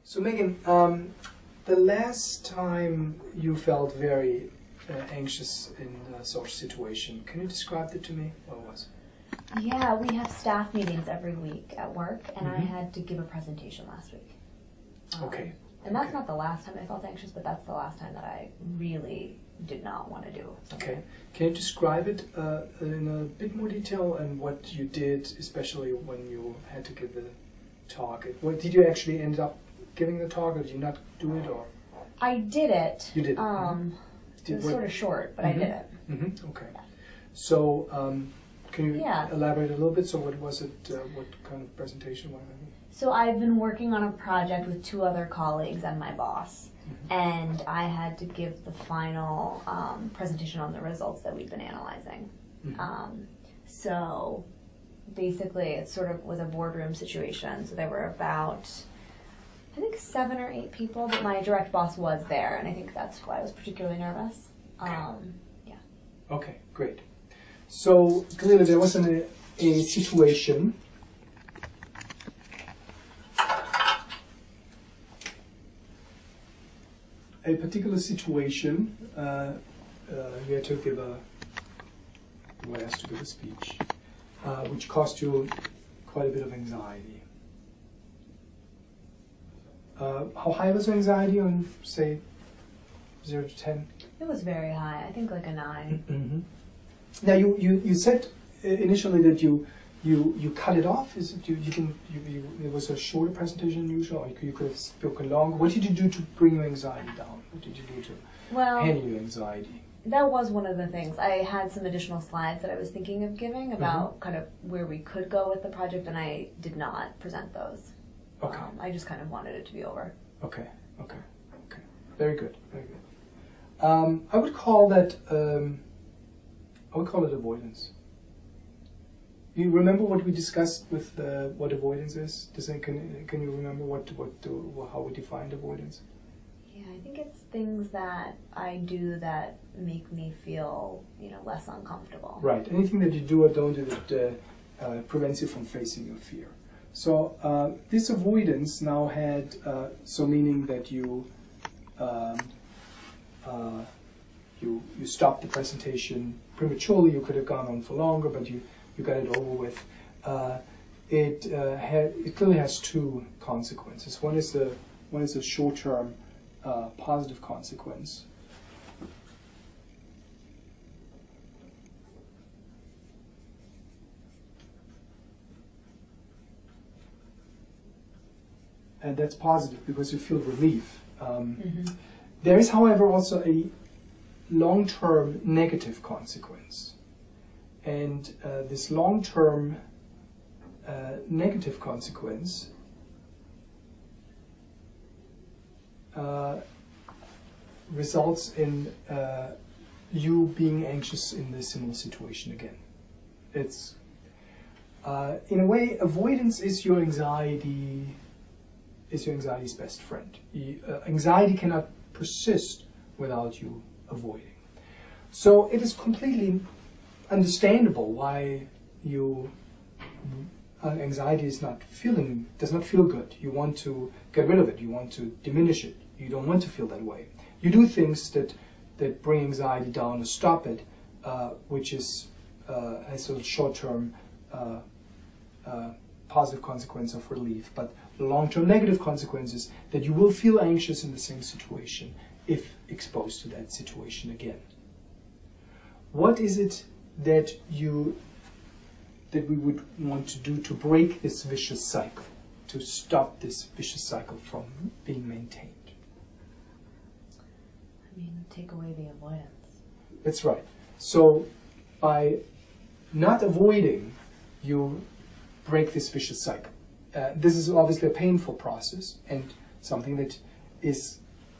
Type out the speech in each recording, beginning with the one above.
So Megan, the last time you felt very anxious in a social situation, can you describe that to me? What it was? Yeah, we have staff meetings every week at work, and I had to give a presentation last week. Okay. And that's not the last time I felt anxious, but that's the last time that I really did not want to do something. Okay. Can you describe it in a bit more detail and what you did, especially when you had to give the talk? What, did you actually end up giving the talk, or did you not do it? Or I did it. You did. It was sort of short, but I did it. Okay. So, can you Yeah. elaborate a little bit? So, what was it? What kind of presentation was it? So I've been working on a project with 2 other colleagues and my boss, and I had to give the final presentation on the results that we've been analyzing. So basically it sort of was a boardroom situation. So there were about, I think 7 or 8 people, but my direct boss was there, and I think that's why I was particularly nervous. Yeah. Okay, great. So clearly there was a situation you had to give a speech, which caused you quite a bit of anxiety. How high was your anxiety on, say, 0 to 10? It was very high. I think like a 9. Now you said initially that you cut it off. Is it it was a shorter presentation than usual, or you could have spoken longer? What did you do to bring your anxiety down? What did you do to handle your anxiety? That was one of the things. I had some additional slides that I was thinking of giving about kind of where we could go with the project, and I did not present those. Okay. I just kind of wanted it to be over. Okay. Very good. I would call that. I would call it avoidance. You remember what we discussed with what avoidance is? Can you remember how we defined avoidance? Yeah, I think it's things that I do that make me feel, less uncomfortable. Right. Anything that you do or don't do that prevents you from facing your fear. So this avoidance now had meaning that you stopped the presentation prematurely. You could have gone on for longer, but you got it over with. It clearly has 2 consequences. One is a short-term positive consequence. And that's positive because you feel relief. There is, however, also a long-term negative consequence. And this long-term negative consequence results in you being anxious in the similar situation again. It's in a way, avoidance is your anxiety's best friend. Anxiety cannot persist without you avoiding. So it is completely understandable why anxiety does not feel good. You want to get rid of it. You want to diminish it. You don't want to feel that way. You do things that bring anxiety down or stop it, which is a sort of short-term positive consequence of relief. But the long-term negative consequence is that you will feel anxious in the same situation if exposed to that situation again. What is it that we would want to do to break this vicious cycle, to stop this vicious cycle from being maintained? Take away the avoidance. That's right. So by not avoiding, you break this vicious cycle. This is obviously a painful process and something that is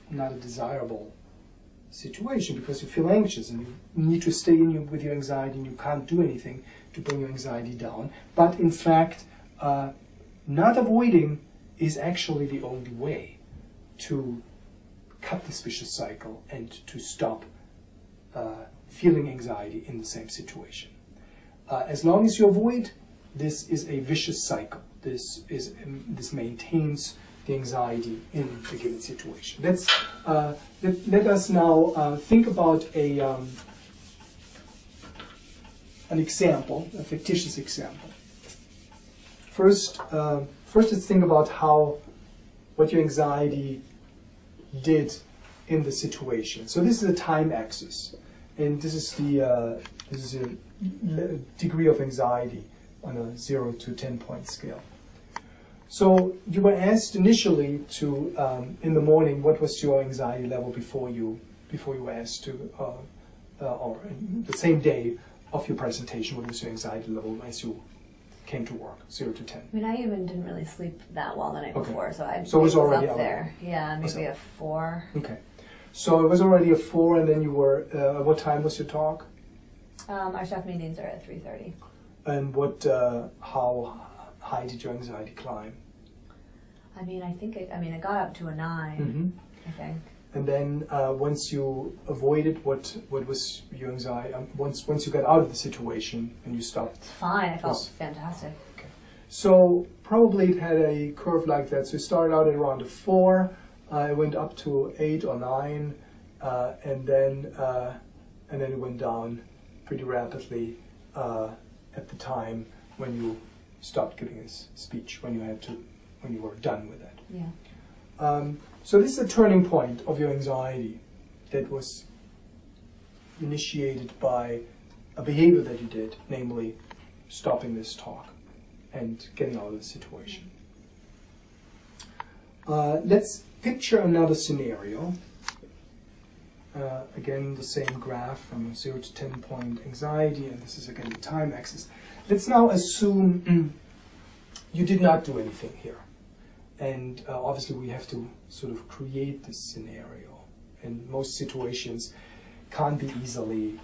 not a desirable situation because you feel anxious and you need to stay with your anxiety and you can't do anything to bring your anxiety down. But in fact, not avoiding is actually the only way to cut this vicious cycle and to stop feeling anxiety in the same situation. As long as you avoid, this is a vicious cycle. This maintains the anxiety in the given situation. Let us now think about an example, a fictitious example. First, let's think about what your anxiety did in the situation. So this is a time axis, and this is a degree of anxiety on a 0 to 10 point scale. So you were asked initially to, in the morning, what was your anxiety level before you were asked to, or the same day of your presentation, what was your anxiety level as you came to work, 0 to 10? I mean, I even didn't really sleep that well the night before, so it was already up there. Yeah, maybe a 4. Okay. So it was already a 4, and then you were, what time was your talk? Our staff meetings are at 3:30. And how high did your anxiety climb? I mean, it got up to a 9, I think. And then once you avoided, what was your anxiety? Once you got out of the situation and you stopped? It's fine. I felt fantastic. Okay. So probably it had a curve like that. So it started out at around a 4. It went up to 8 or 9, and then it went down pretty rapidly at the time when you stopped giving this speech, when you were done with it. Yeah. So this is a turning point of your anxiety that was initiated by a behavior that you did, namely stopping this talk and getting out of the situation. Let's picture another scenario. Again, the same graph from 0 to 10 point anxiety, and this is again the time axis. Let's now assume you did not do anything here. And obviously we have to sort of create this scenario. And most situations can't be easily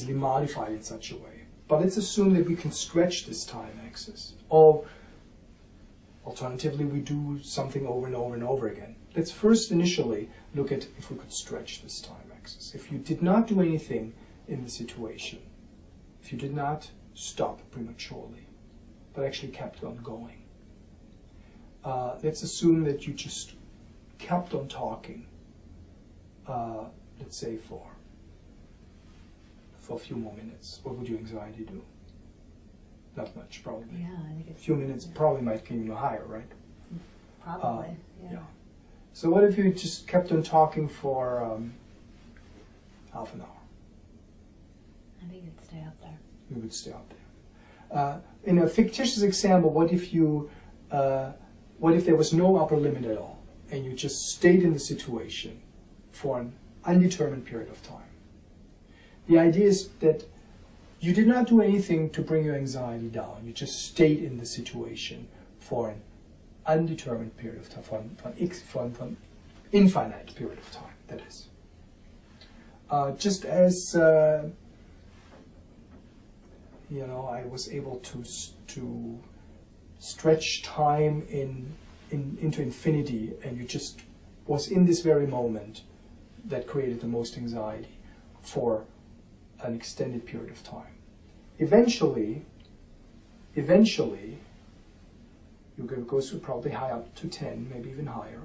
modified in such a way. But let's assume that we can stretch this time axis. Or alternatively, we do something over and over and over again. Let's first initially look at if we could stretch this time axis. If you did not do anything in the situation, if you did not stop prematurely, but actually kept on going, let's assume that you just kept on talking, let's say for a few more minutes. What would your anxiety do? Not much, probably. Yeah, I think a few minutes probably might get you higher, right? Probably, yeah. So what if you just kept on talking for half an hour? I think it'd stay up there. You would stay up there. In a fictitious example, what if there was no upper limit at all, and you just stayed in the situation for an undetermined period of time? The idea is that you did not do anything to bring your anxiety down. You just stayed in the situation for an undetermined period of time, for an infinite period of time, that is. Just as I was able to stretch time into infinity, and you just was in this very moment that created the most anxiety for an extended period of time. Eventually, you're going to go probably high up to 10, maybe even higher.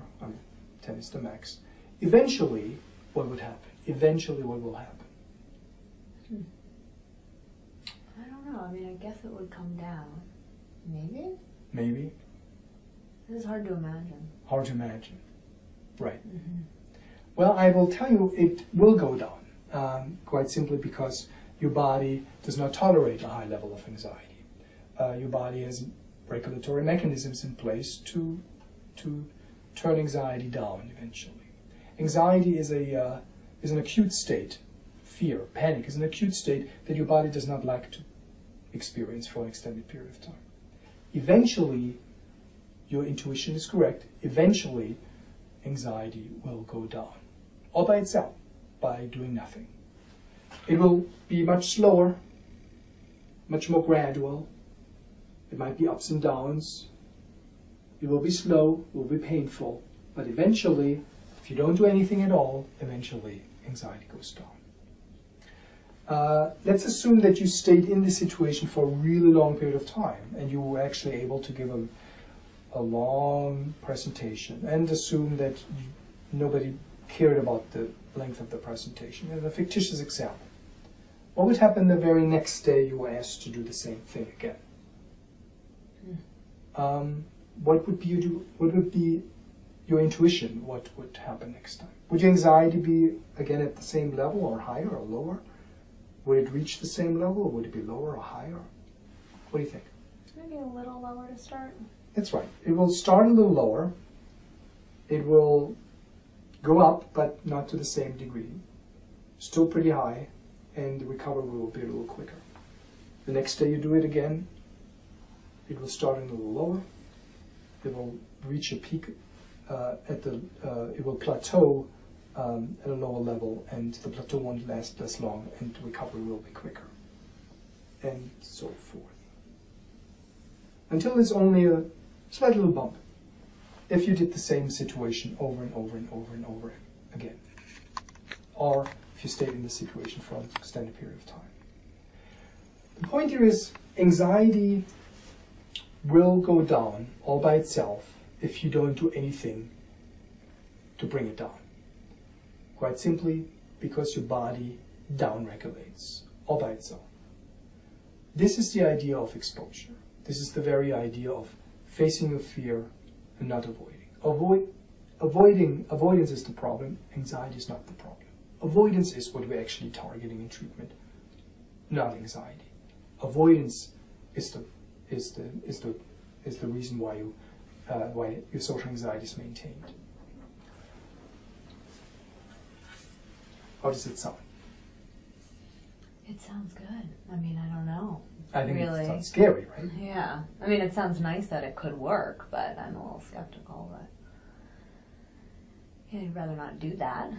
10 is the max. Eventually, what would happen? Eventually, what will happen? I don't know. I mean, I guess it would come down. Maybe? Maybe. This is hard to imagine. Hard to imagine. Right. Mm-hmm. Well, I will tell you it will go down, quite simply because your body does not tolerate a high level of anxiety. Your body has regulatory mechanisms in place to turn anxiety down eventually. Anxiety is an acute state. Fear, panic is an acute state that your body does not like to experience for an extended period of time. Eventually, your intuition is correct. Eventually, anxiety will go down, all by itself, by doing nothing. It will be much slower, much more gradual. It might be ups and downs. It will be slow, it will be painful, but eventually, if you don't do anything at all, eventually anxiety goes down. Let's assume that you stayed in this situation for a really long period of time, and you were actually able to give a a long presentation and assume that nobody cared about the length of the presentation. In a fictitious example, what would happen the very next day you were asked to do the same thing again? What would be your intuition? What would happen next time? Would your anxiety be again at the same level, or higher, or lower? Would it reach the same level, or would it be lower or higher? What do you think? Maybe a little lower to start. That's right. It will start a little lower. It will go up, but not to the same degree. Still pretty high, and the recovery will be a little quicker. The next day you do it again, it will start a little lower. It will reach a peak it will plateau at a lower level, and the plateau won't last less long, and the recovery will be quicker, and so forth. Until there's only a slight little bump, if you did the same situation over and over and over and over again, or if you stayed in the situation for an extended period of time. The point here is anxiety will go down all by itself if you don't do anything to bring it down. Quite simply because your body downregulates all by itself. This is the idea of exposure. This is the very idea of facing your fear and not avoiding. Avoidance is the problem. Anxiety is not the problem. Avoidance is what we're actually targeting in treatment, not anxiety. Avoidance is the reason why your social anxiety is maintained. How does it sound? It sounds good. I mean, I don't know. I think really. It sounds scary, right? Yeah. I mean, it sounds nice that it could work, but I'm a little skeptical that, yeah, I'd rather not do that.